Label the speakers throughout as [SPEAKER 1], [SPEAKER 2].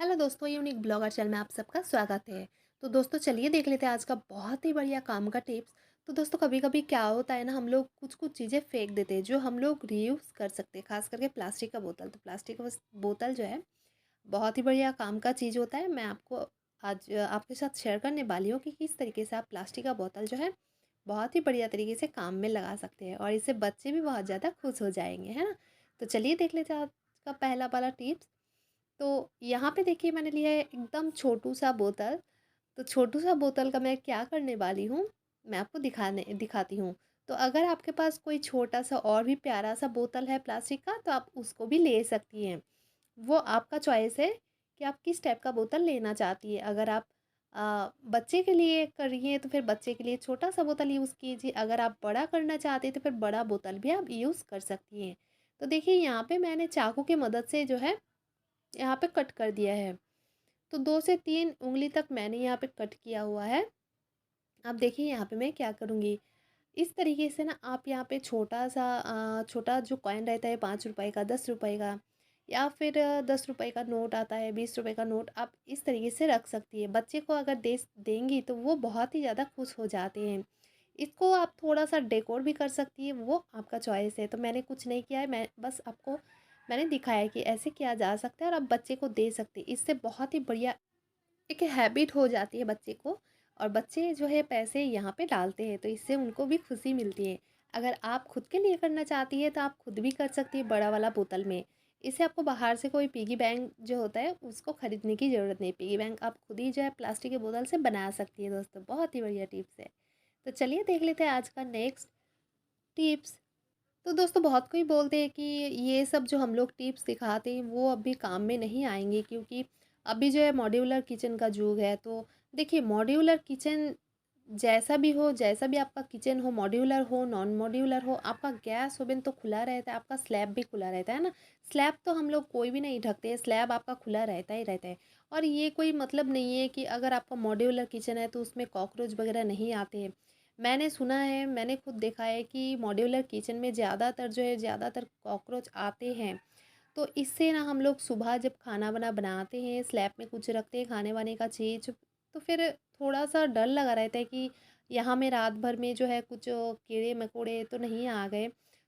[SPEAKER 1] Hello दोस्तों, unique blogger channel में आप सबका स्वागत है। तो दोस्तों चलिए देख लेते हैं आज का बहुत ही बढ़िया काम का टिप्स। तो दोस्तों कभी कभी क्या होता है ना, हम लोग कुछ कुछ चीज़ें फेंक देते हैं जो हम लोग रीयूज़ कर सकते हैं, खास करके प्लास्टिक का बोतल। तो प्लास्टिक का बोतल जो है बहुत ही बढ़िया काम का चीज़ होता है। मैं आपको आज आपके साथ शेयर करने वाली हूँ कि किस तरीके से आप प्लास्टिक का बोतल जो है बहुत ही बढ़िया तरीके से काम में लगा सकते हैं, और इससे बच्चे भी बहुत ज़्यादा खुश हो जाएंगे, है ना। तो चलिए देख लेते हैं आज का पहला वाला टिप्स। तो यहाँ पे देखिए मैंने लिया है एकदम छोटू सा बोतल। तो छोटू सा बोतल का मैं क्या करने वाली हूँ, मैं आपको दिखाती हूँ। तो अगर आपके पास कोई छोटा सा और भी प्यारा सा बोतल है प्लास्टिक का, तो आप उसको भी ले सकती हैं। वो आपका चॉइस है कि आप किस टाइप का बोतल लेना चाहती है। अगर आप बच्चे के लिए कर रही हैं तो फिर बच्चे के लिए छोटा सा बोतल यूज़ कीजिए। अगर आप बड़ा करना चाहते हैं तो फिर बड़ा बोतल भी आप यूज़ कर सकती हैं। तो देखिए यहाँ पे मैंने चाकू की मदद से जो है यहाँ पे कट कर दिया है। तो 2 से 3 उँगली तक मैंने यहाँ पे कट किया हुआ है। अब देखिए यहाँ पे मैं क्या करूँगी, इस तरीके से ना आप यहाँ पे छोटा-सा छोटा जो कॉइन रहता है ₹5 का, ₹10 का, या फिर ₹10 का नोट आता है, ₹20 का नोट, आप इस तरीके से रख सकती है। बच्चे को अगर देंगी तो वो बहुत ही ज़्यादा खुश हो जाते हैं। इसको आप थोड़ा-सा डेकोर भी कर सकती है, वो आपका चॉइस है। तो मैंने कुछ नहीं किया है, मैं बस आपको मैंने दिखाया है कि ऐसे किया जा सकता है और आप बच्चे को दे सकते हैं। इससे बहुत ही बढ़िया एक हैबिट हो जाती है बच्चे को, और बच्चे जो है पैसे यहाँ पे डालते हैं तो इससे उनको भी खुशी मिलती है। अगर आप खुद के लिए करना चाहती है तो आप खुद भी कर सकती है बड़ा वाला बोतल में। इससे आपको बाहर से कोई पिगी बैंक जो होता है उसको खरीदने की ज़रूरत नहीं। पिगी बैंक आप खुद ही जो है प्लास्टिक के बोतल से बना सकती है दोस्तों। बहुत ही बढ़िया टिप्स है। तो चलिए देख लेते हैं आज का नेक्स्ट टिप्स। तो दोस्तों बहुत कोई बोलते हैं कि ये सब जो हम लोग टिप्स दिखाते हैं वो अभी काम में नहीं आएंगे, क्योंकि अभी जो है मॉड्यूलर किचन का युग है। तो देखिए मॉड्यूलर किचन जैसा भी आपका किचन हो, मॉड्यूलर हो नॉन मॉड्यूलर हो, आपका गैस ओवन तो खुला रहता है, आपका स्लैब भी खुला रहता है ना। स्लैब तो हम लोग कोई भी नहीं ढकते हैं, स्लैब आपका खुला रहता ही रहता है। और ये कोई मतलब नहीं है कि अगर आपका मॉड्यूलर किचन है तो उसमें कॉकरोच वगैरह नहीं आते हैं। मैंने सुना है, मैंने खुद देखा है कि मॉड्यूलर किचन में ज़्यादातर कॉकरोच आते हैं। तो इससे ना हम लोग सुबह जब खाना बनाते हैं, स्लैब में कुछ रखते हैं खाने वाने का चीज़, तो फिर थोड़ा सा डर लगा रहता है कि यहाँ में रात भर में जो है कुछ कीड़े मकोड़े तो नहीं आ गए।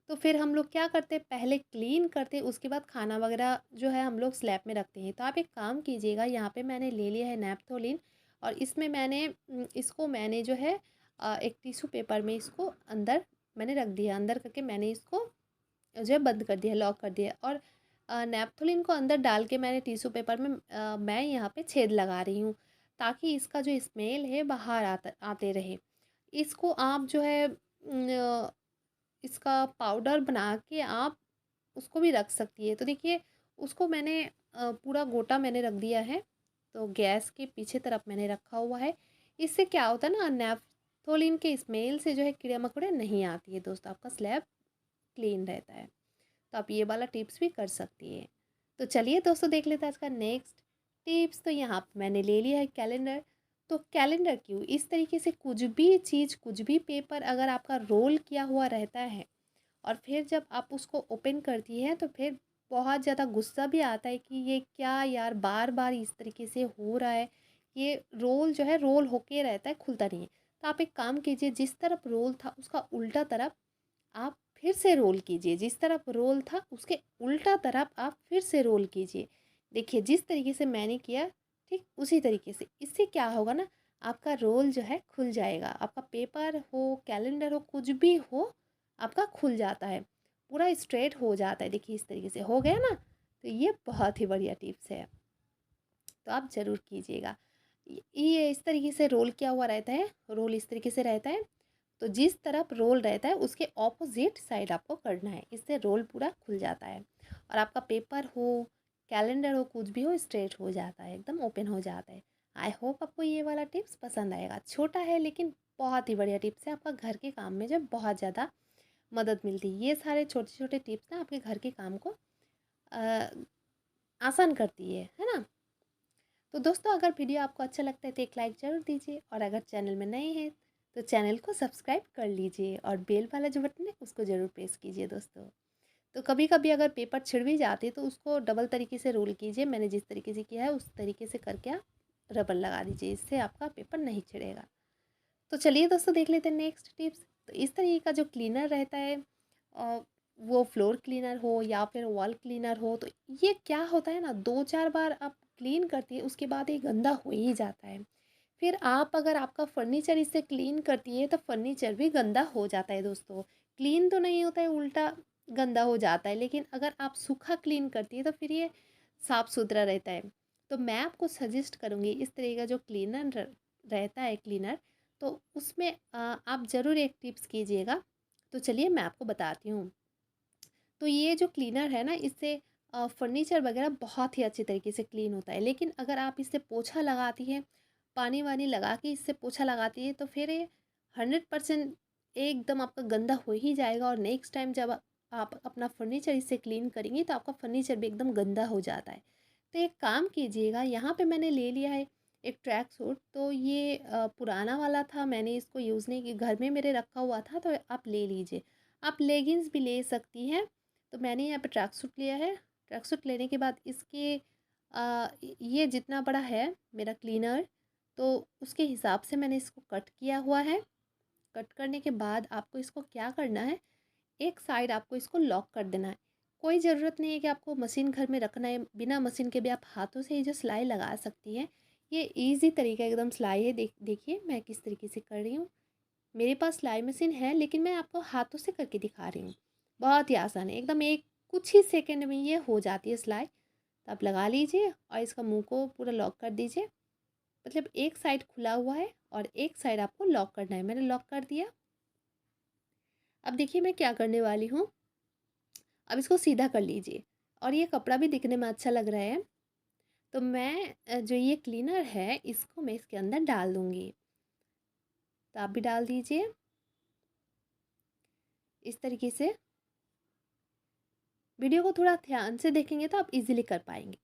[SPEAKER 1] तो फिर हम लोग क्या करते हैं, पहले क्लीन करते हैं, उसके बाद खाना वगैरह जो है हम लोग स्लैब में रखते हैं। तो आप एक काम कीजिएगा, यहाँ पे मैंने ले लिया है नेपथोलिन, और इसमें इसको मैंने जो है एक टिश्यू पेपर में इसको अंदर मैंने रख दिया। अंदर करके मैंने इसको जो है बंद कर दिया, लॉक कर दिया। और नेपथोलिन को अंदर डाल के मैंने टिश्यू पेपर में मैं यहाँ पे छेद लगा रही हूँ, ताकि इसका जो स्मेल है बाहर आते रहे। इसको आप जो है इसका पाउडर बना के आप उसको भी रख सकती है। तो देखिए उसको मैंने पूरा गोटा मैंने रख दिया है। तो गैस के पीछे तरफ मैंने रखा हुआ है। इससे क्या होता है ना, नेफ्थोलिन के स्मेल से जो है कीड़े मकोड़े नहीं आती है दोस्तों, आपका स्लैब क्लीन रहता है। तो आप ये वाला टिप्स भी कर सकती है। तो चलिए दोस्तों देख लेते हैं आज का नेक्स्ट टिप्स। तो यहाँ पे मैंने ले लिया है कैलेंडर। तो कैलेंडर क्यों, इस तरीके से कुछ भी चीज़, कुछ भी पेपर अगर आपका रोल किया हुआ रहता है और फिर जब आप उसको ओपन करती हैं तो फिर बहुत ज़्यादा गुस्सा भी आता है कि ये क्या यार, बार बार इस तरीके से हो रहा है। ये रोल जो है रोल होके रहता है, खुलता नहीं है। तो आप एक काम कीजिए, जिस तरफ रोल था उसका उल्टा तरफ आप फिर से रोल कीजिए। जिस तरफ रोल था उसके उल्टा तरफ आप फिर से रोल कीजिए। देखिए जिस तरीके से मैंने किया, ठीक उसी तरीके से। इससे क्या होगा ना, आपका रोल जो है खुल जाएगा। आपका पेपर हो, कैलेंडर हो, कुछ भी हो, आपका खुल जाता है, पूरा स्ट्रेट हो जाता है। देखिए इस तरीके से हो गया ना। तो ये बहुत ही बढ़िया टिप्स है, तो आप ज़रूर कीजिएगा। ये इस तरीके से रोल किया हुआ रहता है, रोल इस तरीके से रहता है। तो जिस तरफ रोल रहता है उसके ऑपोजिट साइड आपको करना है, इससे रोल पूरा खुल जाता है और आपका पेपर हो, कैलेंडर हो, कुछ भी हो, स्ट्रेट हो जाता है, एकदम ओपन हो जाता है। आई होप आपको ये वाला टिप्स पसंद आएगा। छोटा है लेकिन बहुत ही बढ़िया टिप्स है, आपका घर के काम में जो बहुत ज़्यादा मदद मिलती है। ये सारे छोटे छोटे टिप्स ना आपके घर के काम को अ, आसान करती है ना। तो दोस्तों अगर वीडियो आपको अच्छा लगता है तो एक लाइक ज़रूर दीजिए, और अगर चैनल में नए हैं तो चैनल को सब्सक्राइब कर लीजिए, और बेल वाला जो बटन है उसको ज़रूर प्रेस कीजिए दोस्तों। तो कभी-कभी अगर पेपर छिड़ भी जाती है तो उसको डबल तरीके से रोल कीजिए। मैंने जिस तरीके से किया है उस तरीके से करके आप रबर लगा दीजिए, इससे आपका पेपर नहीं छिड़ेगा। तो चलिए दोस्तों देख लेते हैं नेक्स्ट टिप्स। तो इस तरीके का जो क्लीनर रहता है अ, वो फ्लोर क्लीनर हो या फिर वॉल क्लीनर हो, तो ये क्या होता है ना, 2-4 बार आप क्लीन करती है उसके बाद ये गंदा हो ही जाता है। फिर आप अगर आपका फर्नीचर इससे क्लीन करती है तो फर्नीचर भी गंदा हो जाता है दोस्तों। क्लीन तो नहीं होता है, उल्टा गंदा हो जाता है, लेकिन अगर आप सूखा क्लीन करती है तो फिर ये साफ़ सुथरा रहता है। तो मैं आपको सजेस्ट करूँगी इस तरह का जो क्लीनर रहता है क्लीनर, तो उसमें आप ज़रूर एक टिप्स कीजिएगा। तो चलिए मैं आपको बताती हूँ। तो ये जो क्लीनर है ना, इससे फर्नीचर वगैरह बहुत ही अच्छे तरीके से क्लीन होता है। लेकिन अगर आप इससे पोछा लगाती हैं, पानी वानी लगा के इससे पोछा लगाती है, तो फिर ये 100% एकदम आपका गंदा हो ही जाएगा। और नेक्स्ट टाइम जब आप अपना फर्नीचर इससे क्लीन करेंगी तो आपका फर्नीचर भी एकदम गंदा हो जाता है। तो एक काम कीजिएगा, यहाँ पे मैंने ले लिया है एक ट्रैक सूट। तो ये पुराना वाला था, मैंने इसको यूज़ नहीं किया, घर में मेरे रखा हुआ था, तो आप ले लीजिए। आप लेगिंग्स भी ले सकती हैं। तो मैंने यहाँ पे ट्रैक सूट लिया है। ट्रैक सूट लेने के बाद इसके ये जितना बड़ा है मेरा क्लीनर, तो उसके हिसाब से मैंने इसको कट किया हुआ है। कट करने के बाद आपको इसको क्या करना है, एक साइड आपको इसको लॉक कर देना है। कोई ज़रूरत नहीं है कि आपको मशीन घर में रखना है, बिना मशीन के भी आप हाथों से ही जो सिलाई लगा सकती हैं। ये ईज़ी तरीका एकदम सिलाई है। देखिए मैं किस तरीके से कर रही हूँ। मेरे पास सिलाई मशीन है लेकिन मैं आपको हाथों से करके दिखा रही हूँ। बहुत ही आसान है एकदम, एक कुछ ही सेकंड में ये हो जाती है सिलाई। तो आप लगा लीजिए और इसका मुंह को पूरा लॉक कर दीजिए। मतलब एक साइड खुला हुआ है और एक साइड आपको लॉक करना है। मैंने लॉक कर दिया। अब देखिए मैं क्या करने वाली हूँ। अब इसको सीधा कर लीजिए और ये कपड़ा भी दिखने में अच्छा लग रहा है। तो मैं जो ये क्लीनर है इसको मैं इसके अंदर डाल दूँगी। तो आप भी डाल दीजिए इस तरीके से। वीडियो को थोड़ा ध्यान से देखेंगे तो आप इजीली कर पाएंगे।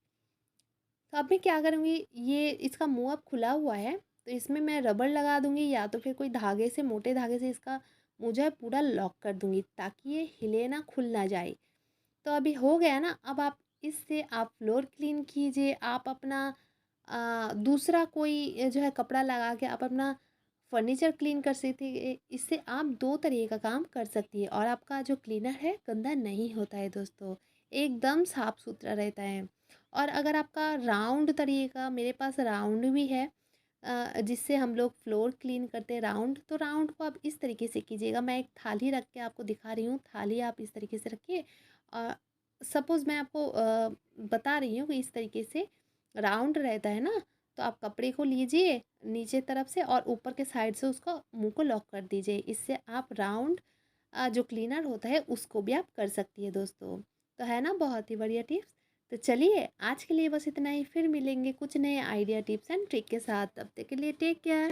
[SPEAKER 1] तो अब मैं क्या करूँगी, ये इसका मुंह अब खुला हुआ है, तो इसमें मैं रबड़ लगा दूँगी या तो फिर कोई धागे से, मोटे धागे से इसका मुँह जो है पूरा लॉक कर दूँगी ताकि ये हिले ना, खुल ना जाए। तो अभी हो गया ना। अब आप इससे आप फ्लोर क्लीन कीजिए, आप अपना दूसरा कोई जो है कपड़ा लगा के आप अपना फर्नीचर क्लीन कर सकती है। इससे आप 2 तरीके का काम कर सकती है और आपका जो क्लीनर है गंदा नहीं होता है दोस्तों, एकदम साफ़-सुथरा रहता है। और अगर आपका राउंड तरीके का, मेरे पास राउंड भी है जिससे हम लोग फ्लोर क्लीन करते हैं राउंड, तो राउंड को आप इस तरीके से कीजिएगा। मैं एक थाली रख के आपको दिखा रही हूँ, थाली आप इस तरीके से रखिए। सपोज़ मैं आपको बता रही हूँ कि इस तरीके से राउंड रहता है ना, तो आप कपड़े को लीजिए नीचे तरफ से और ऊपर के साइड से उसको मुंह को लॉक कर दीजिए। इससे आप राउंड जो क्लीनर होता है उसको भी आप कर सकती है दोस्तों। तो है ना बहुत ही बढ़िया टिप्स। तो चलिए आज के लिए बस इतना ही, फिर मिलेंगे कुछ नए आइडिया टिप्स एंड ट्रिक के साथ। तब तक के लिए टेक केयर।